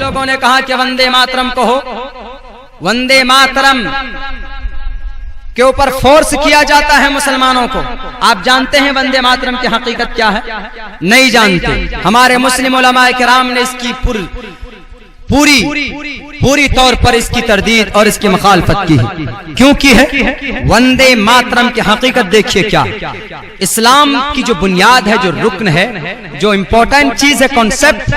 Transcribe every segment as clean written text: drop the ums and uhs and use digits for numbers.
लोगों ने कहा कि वंदे मातरम कहो, वंदे मातरम के ऊपर फोर्स किया जाता है मुसलमानों को। आप जानते हैं वंदे मातरम की हकीकत क्या है? नहीं जानते। हमारे मुस्लिम उलमाए किराम ने इसकी पूरी तौर पर इसकी तरदीद और इसकी मुखालफत की है। क्यों की है? वंदे मातरम की हकीकत देखिए क्या। इस्लाम की जो बुनियाद है, जो रुकन है, जो इंपॉर्टेंट चीज है, कॉन्सेप्ट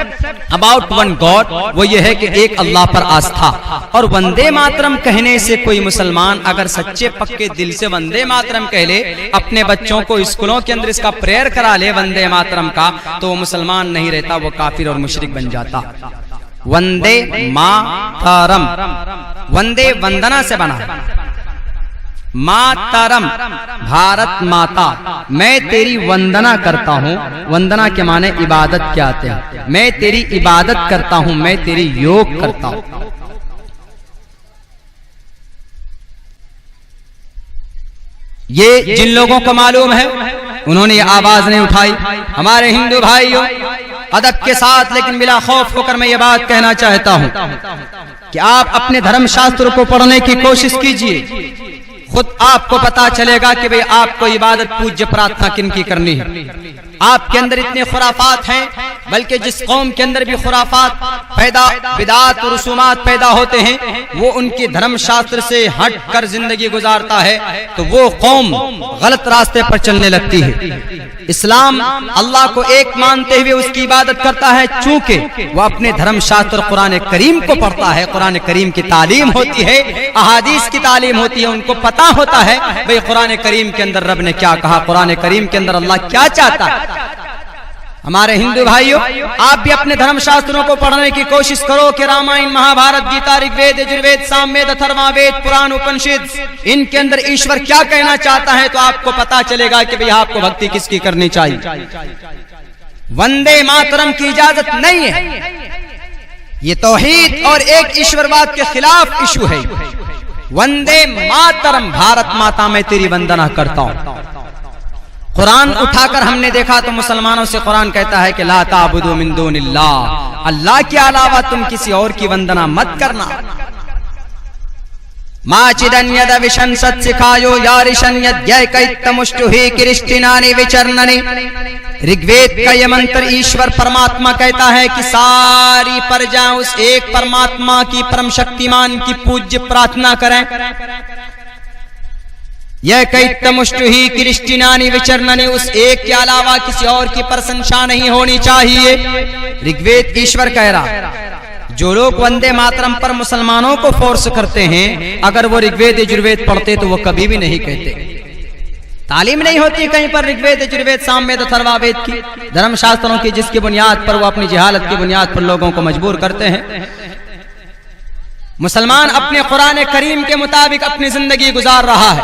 अबाउट वन गॉड, वो ये है कि एक अल्लाह पर आस्था। और वंदे मातरम कहने से कोई मुसलमान अगर सच्चे पक्के दिल से वंदे मातरम कह ले, अपने बच्चों को स्कूलों के अंदर इसका प्रेयर करा ले वंदे मातरम का, तो वो मुसलमान नहीं रहता, वो काफिर और मुशरिक बन जाता। वंदे मातरम, वंदे वंदना से बना, मातरम भारत माता, मैं तेरी वंदना करता हूँ। वंदना के माने इबादत क्या आते हैं? मैं तेरी इबादत करता हूँ, मैं तेरी योग करता हूँ। ये जिन लोगों को मालूम है उन्होंने ये आवाज नहीं उठाई। हमारे हिंदू भाइयों, अदब के साथ लेकिन बिला खौफ होकर मैं ये बात कहना चाहता हूं कि आप अपने धर्म शास्त्र को पढ़ने की कोशिश कीजिए, खुद आपको पता चलेगा कि भाई आपको इबादत पूज्य प्रार्थना किन की करनी है। आपके अंदर इतने खुराफात हैं, बल्कि जिस कौम के अंदर भी खुराफात पैदा, बिदात और रसूमात पैदा होते हैं, वो उनके धर्म शास्त्र से हट कर जिंदगी गुजारता है तो वो कौम गलत रास्ते पर चलने लगती है। इस्लाम अल्लाह को एक मानते हुए उसकी इबादत करता है, चूंकि वह अपने धर्म शास्त्र कुरान करीम को पढ़ता है। कुरान करीम की तालीम होती है, अहादीस की तालीम होती है, उनको पता होता है भाई कुरान करीम के अंदर रब ने क्या कहा, कुरान करीम के अंदर अल्लाह क्या चाहता है। हमारे हिंदू भाइयों, आप भी अपने धर्म शास्त्रों को पढ़ने की कोशिश करो कि रामायण, महाभारत, गीता, ऋग्वेद, यजुर्वेद, सामवेद, अथर्ववेद, पुराण, उपनिषद, इनके अंदर ईश्वर क्या कहना चाहता है, तो आपको पता चलेगा कि भाई आपको भक्ति किसकी करनी चाहिए। वंदे मातरम की इजाजत नहीं है, ये तौहीद और एक ईश्वरवाद के खिलाफ इशू है। वंदे मातरम, भारत माता मैं तेरी वंदना करता हूं। कुरान उठाकर हमने देखा तो मुसलमानों से कुरान कहता है कि ला ताबुदू मिन दूनिल्लाह, अल्लाह के अलावा तुम किसी और की वंदना मत करना। माचिदन यद विशन सत सिखायो यारिशन यद्यैकैतमुष्टुहि किरिष्टिनानि विचरननि। ऋग्वेद का यह मंत्र ईश्वर परमात्मा कहता है कि सारी प्रजा उस एक परमात्मा की, परम शक्तिमान की पूज्य प्रार्थना करें। यह कैतमुष्टुहि किरिष्टिनानि विचरननि, उस एक के अलावा किसी और की प्रशंसा नहीं होनी चाहिए। ऋग्वेद ईश्वर कह रहा, जो लोग वंदे मातरम पर मुसलमानों को फोर्स करते हैं, अगर वो ऋग्वेद यजुर्वेद पढ़ते तो वो कभी भी नहीं कहते। तालीम नहीं होती कहीं पर ऋग्वेद यजुर्वेद सामवेद अथर्ववेद की, धर्म शास्त्रों की, जिसकी बुनियाद पर वो अपनी जिहालत की बुनियाद पर लोगों को मजबूर करते हैं। मुसलमान अपने कुरान करीम के मुताबिक अपनी जिंदगी गुजार रहा है।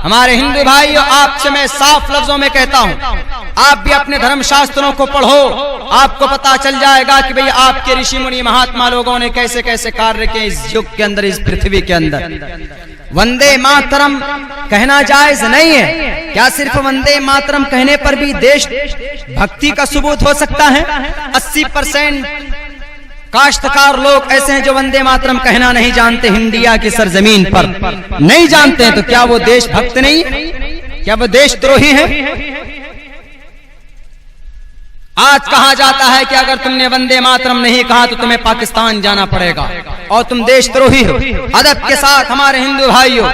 हमारे हिंदू भाइयों, आपसे मैं साफ लफ्जों में कहता हूं, आप भी अपने धर्म शास्त्रों को पढ़ो, आपको पता चल जाएगा कि भाई आपके ऋषि मुनि महात्मा लोगों ने कैसे कैसे कार्य किए इस युग के अंदर, इस पृथ्वी के अंदर। वंदे मातरम कहना जायज नहीं है। क्या सिर्फ वंदे मातरम कहने पर भी देश भक्ति का सबूत हो सकता है? 80% काश्तकार लोग ऐसे हैं जो वंदे मातरम कहना नहीं जानते। इंडिया की सरजमीन पर नहीं जानते हैं, तो क्या वो देशभक्त नहीं है? क्या वो देशद्रोही है? आज कहा जाता है कि अगर तुमने वंदे मातरम नहीं कहा तो तुम्हें पाकिस्तान जाना पड़ेगा और तुम देशद्रोही हो। अदब के साथ हमारे हिंदू भाइयों,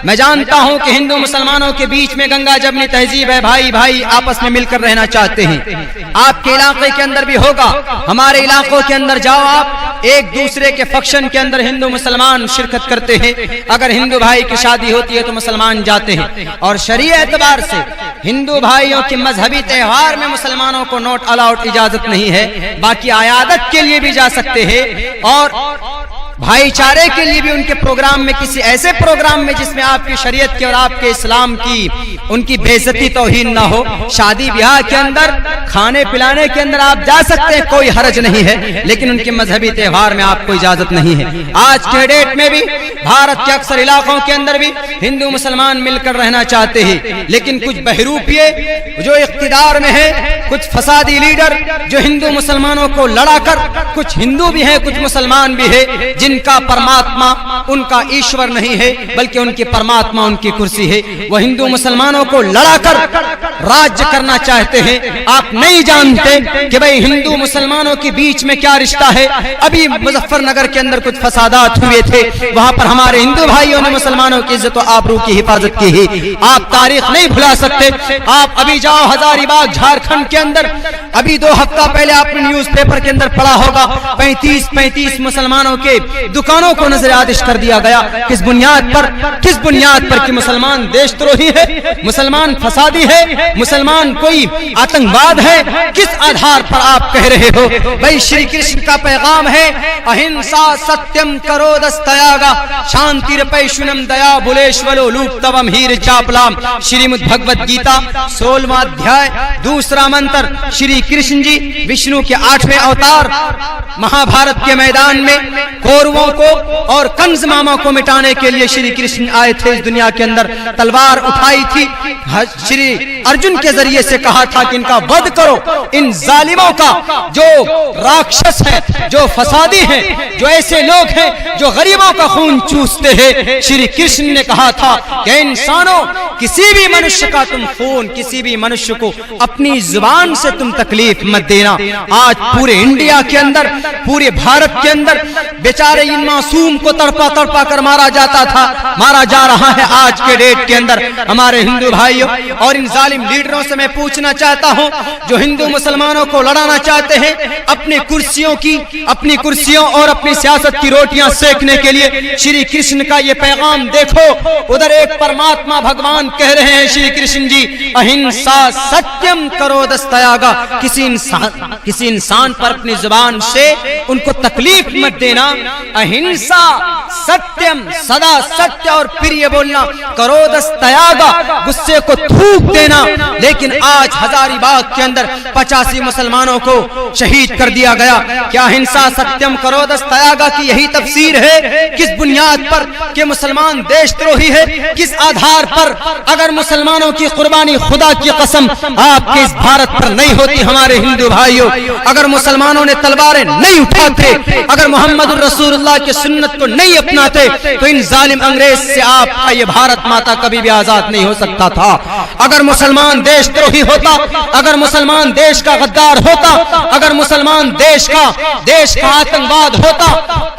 मैं जानता हूं कि हिंदू मुसलमानों के बीच में गंगा जमनी तहजीब है, भाई भाई आपस में मिलकर रहना चाहते हैं। आपके इलाके के अंदर भी होगा, हमारे इलाकों के अंदर जाओ आप, एक दूसरे के फंक्शन के अंदर हिंदू मुसलमान शिरकत करते हैं। अगर हिंदू भाई की शादी होती है तो मुसलमान जाते हैं। और शरीय एतबार से हिंदू भाइयों के मजहबी त्योहार में मुसलमानों को नॉट अलाउड, इजाजत नहीं है। बाकी आयादत के लिए भी जा सकते हैं और भाईचारे के लिए भी उनके प्रोग्राम में, किसी ऐसे प्रोग्राम में जिसमें आपकी शरीयत की और आपके इस्लाम की उनकी बेइज्जती तौहीन ना हो। शादी ब्याह के अंदर, खाने पिलाने के अंदर आप जा सकते हैं, कोई हरज नहीं है, लेकिन उनके मजहबी त्योहार में आपको इजाजत नहीं है। आज के डेट में भी भारत के अक्सर इलाकों के अंदर भी हिंदू मुसलमान मिलकर रहना चाहते हैं, लेकिन कुछ बहरूपिये जो इख्तिदार में है कुछ फसादी लीडर जो हिंदू मुसलमानों को लड़ाकर, कुछ हिंदू भी हैं कुछ मुसलमान भी है, जिनका परमात्मा उनका ईश्वर नहीं है बल्कि उनकी परमात्मा उनकी कुर्सी है। वो हिंदू मुसलमानों को लड़ाकर राज्य करना चाहते हैं। आप नहीं जानते कि भाई हिंदू मुसलमानों के बीच में क्या रिश्ता है। अभी मुजफ्फरनगर के अंदर कुछ फसादात हुए थे, वहां पर हमारे हिंदू भाइयों ने मुसलमानों की इज्जत और आबरू की हिफाजत की है। आप तारीख नहीं भुला सकते। आप अभी जाओ हजारीबाग झारखंड के अंदर, अभी 2 हफ्ता पहले आपने न्यूज़पेपर के अंदर पढ़ा होगा 35 मुसलमानों के दुकानों को नजरआतिश कर दिया गया। किस बुनियाद पर कि मुसलमान देशद्रोही है, मुसलमान फसादी है, मुसलमान कोई आतंकवाद है। किस आधार पर आप कह रहे हो? भाई श्री कृष्ण का पैगाम है अहिंसा सत्यम करोदस्तयागा शांतिरपैशुनम दया बुलेश्वलो लूप्तवम हीर चापलाम। श्रीमद् भगवत गीता 16वां अध्याय 2 मंत्र। श्री कृष्ण जी विष्णु के 8वें अवतार महाभारत के मैदान में कौरवों को और कंस मामा को मिटाने के लिए श्री कृष्ण आए थे इस दुनिया के अंदर। तलवार उठाई थी, श्री अर्जुन के जरिए से कहा था कि इनका वध करो, इन जालिमों का, जो राक्षस है, जो फसादी है, जो ऐसे लोग हैं जो गरीबों का खून चूसते हैं। श्री कृष्ण ने कहा था कि इंसानों, किसी भी मनुष्य का तुम खून, किसी भी मनुष्य को अपनी जुबान से तुम तकलीफ मत देना। आज पूरे इंडिया के अंदर, पूरे भारत के अंदर बेचारे इन मासूम को तड़पा कर मारा जाता था, मारा जा रहा है आज के डेट के अंदर। हमारे हिंदू भाइयों और इन जालिम लीडरों से मैं पूछना चाहता हूं, जो हिंदू मुसलमानों को लड़ाना चाहते हैं अपनी कुर्सियों और अपनी सियासत की रोटियां सेकने के लिए, श्री कृष्ण का ये पैगाम देखो। उधर एक परमात्मा भगवान कह रहे हैं श्री कृष्ण जी, अहिंसा सत्यम करोदस्तयागा। किसी इंसान पर अपनी जुबान से उनको तकलीफ मत देना। अहिंसा सत्यम, सदा सत्य और प्रिय बोलना, करोदस्तयागा, गुस्से को थूक देना। लेकिन आज हजारीबाग के अंदर 85 मुसलमानों को शहीद कर दिया गया। क्या अहिंसा सत्यम करोदस्तयागा की यही तफसीर है? किस बुनियाद पर कि मुसलमान देशद्रोही है? किस आधार पर? अगर मुसलमानों की कुर्बानी, खुदा की कसम, आपके इस भारत पर नहीं होती हमारे हिंदू भाइयों, अगर मुसलमानों ने तलवारें नहीं उठाते, अगर मोहम्मद रसूलुल्लाह की सुन्नत को नहीं अपनाते, तो इन जालिम अंग्रेज से आपका ये भारत माता कभी भी आजाद नहीं हो सकता था। अगर मुसलमान देशद्रोही होता, अगर मुसलमान देश का गद्दार होता, अगर मुसलमान देश का आतंकवाद होता,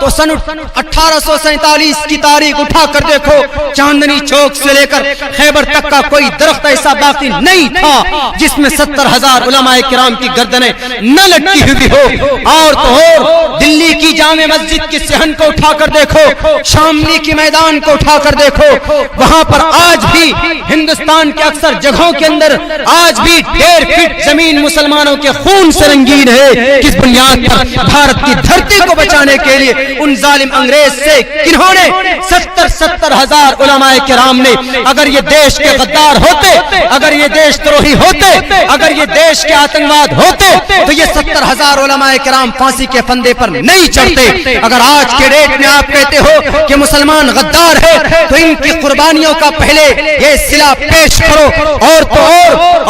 तो सन 1847 की तारीख उठा कर देखो, चांदनी चौक से लेकर खैबर तक का कोई दरख्त ऐसा बाकी नहीं था जिसमें 70,000 उलमाए किराम की गर्दनें न लटकी हुई हो। और तो और दिल्ली की जामे मस्जिद की सहन को उठाकर देखो, शामली की मैदान को उठाकर देखो, वहां पर आज भी हिंदुस्तान के अक्सर जगहों के अंदर आज भी 1.5 फीट जमीन मुसलमानों के खून से रंगीन है। किस बुनियाद पर? भारत की धरती को बचाने के लिए उन जालिम अंग्रेज से किन्होंने 70,000 उलमाए किराम ने, अगर ये देश के गद्दार होते, अगर ये देशद्रोही होते, अगर ये देश के आतंकवाद होते, तो ये 70,000 उलमाए किराम फांसी के फंदे पर नहीं चढ़ते। अगर आज के डेट में आप कहते हो कि मुसलमान गद्दार है, तो इनकी कुर्बानियों का पहले ये सिला पेश करो। और तो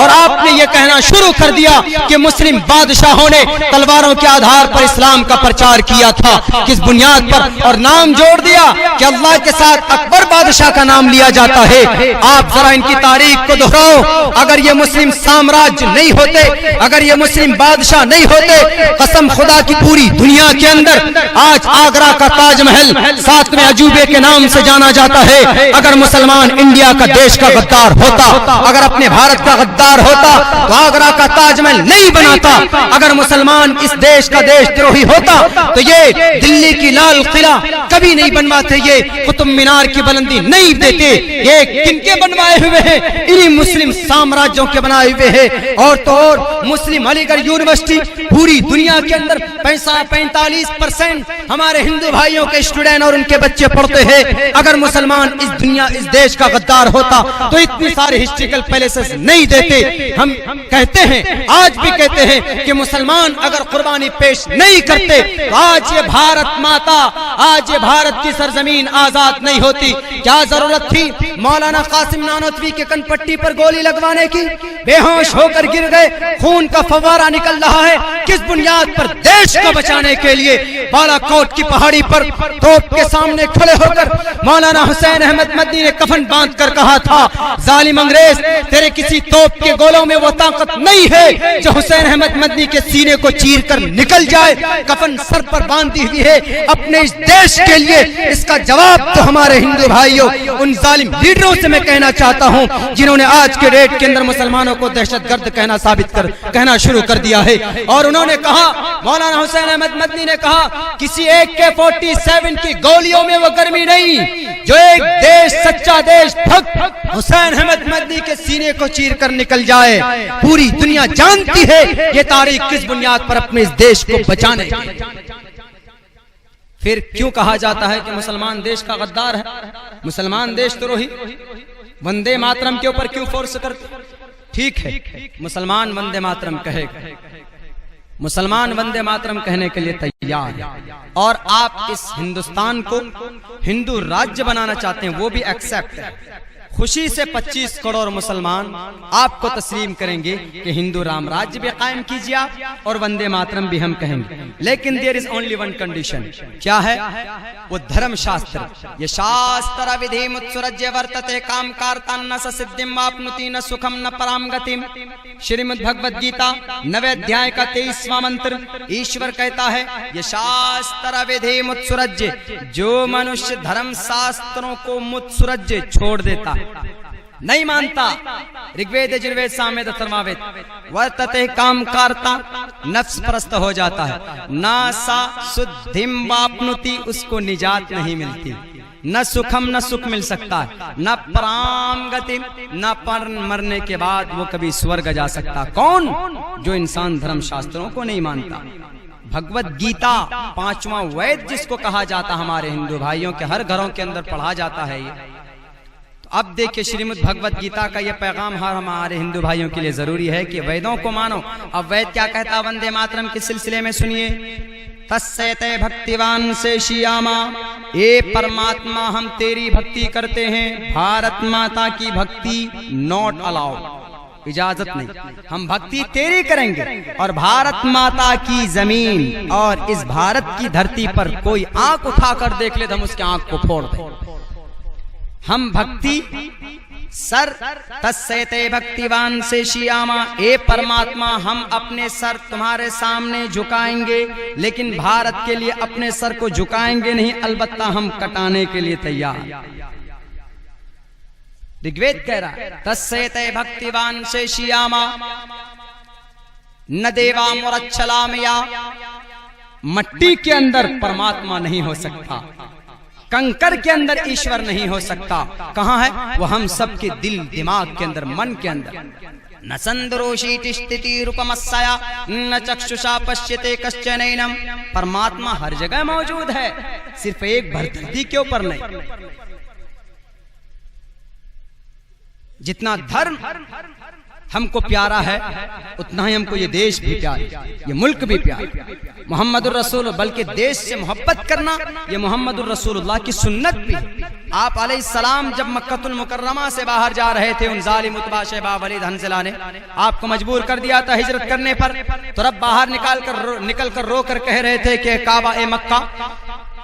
और आपने ये कहना शुरू कर दिया कि मुस्लिम बादशाहों ने तलवारों के आधार पर इस्लाम का प्रचार किया था। किस बुनियाद पर? और नाम जोड़ दिया कि अल्लाह के साथ अकबर बादशाह का नाम लिया जाता है। आप जरा इनकी तारीख को दोहराओ। अगर ये मुस्लिम साम्राज्य नहीं होते, अगर ये मुस्लिम बादशाह नहीं होते, कसम खुदा की पूरी दुनिया के अंदर आज आगरा का ताजमहल 7वें अजूबे के नाम से जाना जाता है। अगर मुसलमान इंडिया का देश का गद्दार होता, अगर अपने भारत का गद्दार होता, तो आगरा का ताजमहल नहीं बनाता। अगर मुसलमान इस देश का देशद्रोही होता, तो ये दिल्ली की लाल किला कभी नहीं बनवाते, ये कुतुब मीनार की बुलंदी नहीं देते। ये किनके बनवाए हुए हैं? इन्हीं मुस्लिम साम्राज्यों के बनाए हुए हैं। और तो और मुस्लिम अलीगढ़ यूनिवर्सिटी पूरी दुनिया के अंदर 45% हमारे हिंदू भाइयों के स्टूडेंट और उनके बच्चे पढ़ते हैं। अगर मुसलमान इस देश का गद्दार होता, तो इतनी सारे हिस्ट्रिकल पैलेसेस नहीं देते। हम कहते हैं, आज भी कहते हैं कि मुसलमान अगर कुर्बानी पेश नहीं करते, तो आज ये भारत माता, आज ये भारत की सरजमीन आजाद नहीं होती। क्या जरूरत थी मौलाना कासिम नानोतवी के कनपट्टी पर गोली लगवाने की? बेहोश होकर गिर गए, खून का फव्वारा निकल रहा है। किस बुनियाद पर? देश को बचाने के लिए। बालाकोट की पहाड़ी पर तोप के सामने खड़े होकर मौलाना हुसैन अहमद मदनी ने कफन बांध कर कहा था, जालिम अंग्रेज, तेरे किसी तोप के गोलों में वो ताकत नहीं है जो हुसैन अहमद मदनी के सीने को चीर कर निकल जाए। कफन सर पर बांधी हुई है अपने इस देश के लिए। इसका जवाब तो हमारे हिंदू भाइयों, उन जालिम लीडरों से मैं कहना चाहता हूं जिन्होंने आज के डेट के अंदर मुसलमानों को दहशतगर्द कहना शुरू कर दिया है। और उन्होंने कहा, मौलाना हुसैन अहमद मदनी ने कहा, किसी AK-47 की गोलियों में वो गर्मी नहीं जो एक देश, सच्चा देशभक्त हुसैन अहमद मदनी के सीने को चीर कर निकल जाए। पूरी दुनिया जानती है ये तारीख किस बुनियाद पर अपने इस देश को बचाने की। फिर क्यों कहा जाता है कि मुसलमान देश का गद्दार है, मुसलमान देश द्रोही? वंदे मातरम के ऊपर क्यों फोर्स करते? ठीक है, मुसलमान वंदे मातरम कहेगा, मुसलमान वंदे मातरम कहने के लिए तैयार है, और आप इस हिंदुस्तान को हिंदू राज्य बनाना चाहते हैं, वो भी एक्सेप्ट है। खुशी से 25 करोड़ मुसलमान आपको तस्लीम करेंगे कि हिंदू राम राज्य भी कायम कीजिए आप, और वंदे मातरम भी हम कहेंगे। लेकिन there is only one condition. क्या है वो? धर्म शास्त्र। ये शास्त्र विधि मुत्सुरज्य वर्तते काम कार्ता न सिद्धिम वाप्नुति न सुखम न पराम गतिम। श्रीमद् भगवद गीता 9वें अध्याय का 23वां मंत्र ईश्वर कहता है, ये शास्त्र विधि मुत्सुरज्य, जो मनुष्य धर्म शास्त्रों को मुत्सुरज्य छोड़ देता, नहीं मानता, ऋग्वेद यजुर्वेद सामवेद अथर्ववेद, वर्तते काम कार्ता, नफ्स परस्त हो जाता है, ना सा शुद्धिम वाप्नुति, उसको निजात नहीं मिलती, न सुखम, न सुख मिल सकता है, न पराम गति, न पर मरने के बाद वो कभी स्वर्ग जा सकता। कौन? जो इंसान धर्म शास्त्रों को नहीं मानता। भगवत गीता 5वां वेद जिसको कहा जाता, हमारे हिंदू भाइयों के हर घरों के अंदर पढ़ा जाता है ये। अब देखिए, श्रीमद् भगवत गीता का यह पैगाम हमारे हिंदू भाइयों के लिए जरूरी है कि वेदों को मानो। अब वेद क्या कहता? वंदे मातरम के सिलसिले में सुनिए, तस्सैते भक्तिवान से शियामा, ए परमात्मा हम तेरी भक्ति करते हैं, भारत माता की भक्ति नॉट अलाउड, इजाजत नहीं, हम भक्ति तेरी करेंगे। और भारत माता की जमीन और इस भारत की धरती पर कोई आंख उठाकर देख ले तो हम उसके आंख को फोड़ दें। हम भक्ति सर तस्सैते भक्तिवान से शियामा, ए परमात्मा हम अपने सर तुम्हारे सामने झुकाएंगे, लेकिन भारत के लिए अपने सर को झुकाएंगे नहीं, अलबत्ता हम कटाने के लिए तैयार। ऋग्वेद कह रहा है, तस्सैते भक्तिवान से शियामा न देवा मुरच्छलामया। मट्टी के अंदर परमात्मा नहीं हो सकता, कंकर के अंदर ईश्वर नहीं हो सकता। कहां है वो? हम सबके दिल दिमाग के अंदर, मन के अंदर। न संदरोषी तिष्ठति रूपमस्या न चक्षुषा पश्यते कश्चनैनम। परमात्मा हर जगह मौजूद है, सिर्फ एक धरती के ऊपर नहीं। जितना धर्म हमको प्यारा है उतना ही हमको ये देश भी प्यारा, ये मुल्क भी प्यारा, मोहम्मदुर रसूल, बल्कि देश से मोहब्बत करना ये मोहम्मदुर रसूलुल्लाह की सुन्नत भी। आप अलैहिस्सलाम जब मक्कतुल मुकर्रमा से बाहर जा रहे थे, उन जालिम उत्बा शैबा वलीद हंज़ला ने आपको मजबूर कर दिया था हिजरत करने पर, तो रब बाहर निकल कर रो कर कह रहे थे कि काबा ए मक्का,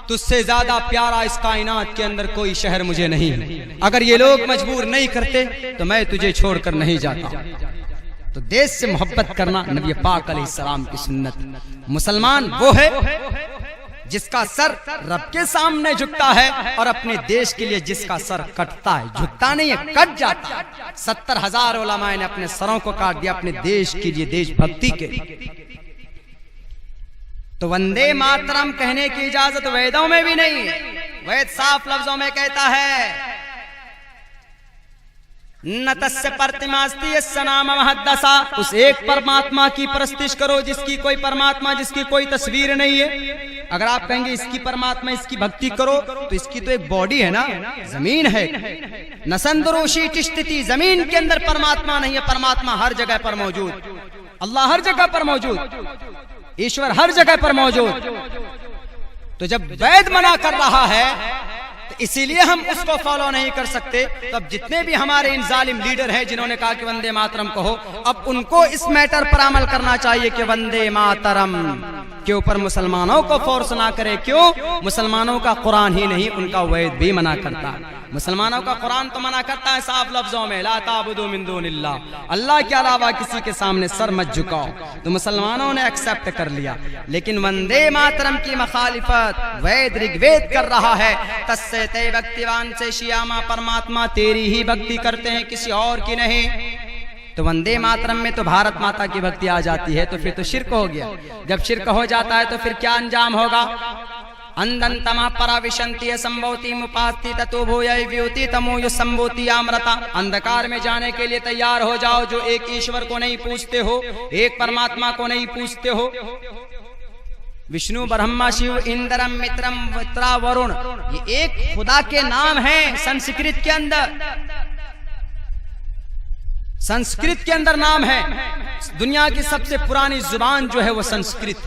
तुझसे ज्यादा प्यारा इस कायनात के अंदर कोई शहर मुझे नहीं है। अगर ये लोग मजबूर नहीं करते तो मैं तुझे छोड़कर नहीं जाता। तो देश से मोहब्बत करना नबी पाक अलैहिस्सलाम की सुन्नत। मुसलमान वो है जिसका सर रब के सामने झुकता है और अपने देश के लिए जिसका सर कटता है, झुकता नहीं है, कट जाता है। 70,000 उलमाए ने अपने सरों को काट दिया अपने देश के लिए, देशभक्ति के लिए। तो वंदे मातरम कहने की इजाजत वेदों में भी नहीं है। वेद साफ लफ्जों में कहता है, न तस्य प्रतिमास्ति यस्य नाम महद्दसा, उस एक परमात्मा की प्रस्तिश करो जिसकी कोई परमात्मा, जिसकी कोई तस्वीर नहीं है। अगर आप कहेंगे इसकी परमात्मा, इसकी भक्ति करो, तो इसकी तो एक बॉडी है ना, जमीन है। न संदरोषी तिष्ठति, जमीन के अंदर परमात्मा नहीं है, परमात्मा हर जगह पर मौजूद, अल्लाह हर जगह पर मौजूद, ईश्वर हर जगह पर मौजूद। तो जब वैद मना कर रहा है तो इसीलिए हम उसको फॉलो नहीं कर सकते। तो अब जितने भी हमारे इन जालिम लीडर हैं जिन्होंने कहा कि वंदे मातरम कहो, अब उनको इस मैटर पर अमल करना चाहिए कि वंदे मातरम के ऊपर मुसलमानों को फोर्स ना करे। क्यों? मुसलमानों का कुरान ही नहीं, उनका वैद भी मना करता है। मुसलमानों का कुरान तो मना करता है साफ लफ्जों में, ला ताबुदू मिन दूनिल्लाह, अल्लाह के अलावा किसी के सामने सर मत झुकाओ। तो मुसलमानों ने एक्सेप्ट कर लिया, लेकिन वंदे मातरम की मखालिफत वैद ऋग्वेद कर रहा है। तस्से ते भक्तिवान से शियामा, परमात्मा तेरी ही भक्ति करते हैं, किसी और की नहीं। तो वंदे मातरम में तो भारत माता की भक्ति आ जाती है, तो फिर तो शिर्क हो गया। जब शिर्क हो जाता है तो फिर क्या अंजाम होगा? अंधंतमा पराविशंति संभवती मुपास्ति ततो भूय व्योति तमो यो संभवती अमृता। अंधकार में जाने के लिए तैयार हो जाओ, जो एक ईश्वर को नहीं पूछते हो, एक परमात्मा को नहीं पूछते हो। विष्णु ब्रह्मा शिव इंद्रम मित्रम मित्रा वरुण, ये एक खुदा के नाम है संस्कृत के अंदर। संस्कृत के अंदर नाम है। दुनिया की सबसे पुरानी जुबान जो है वो संस्कृत।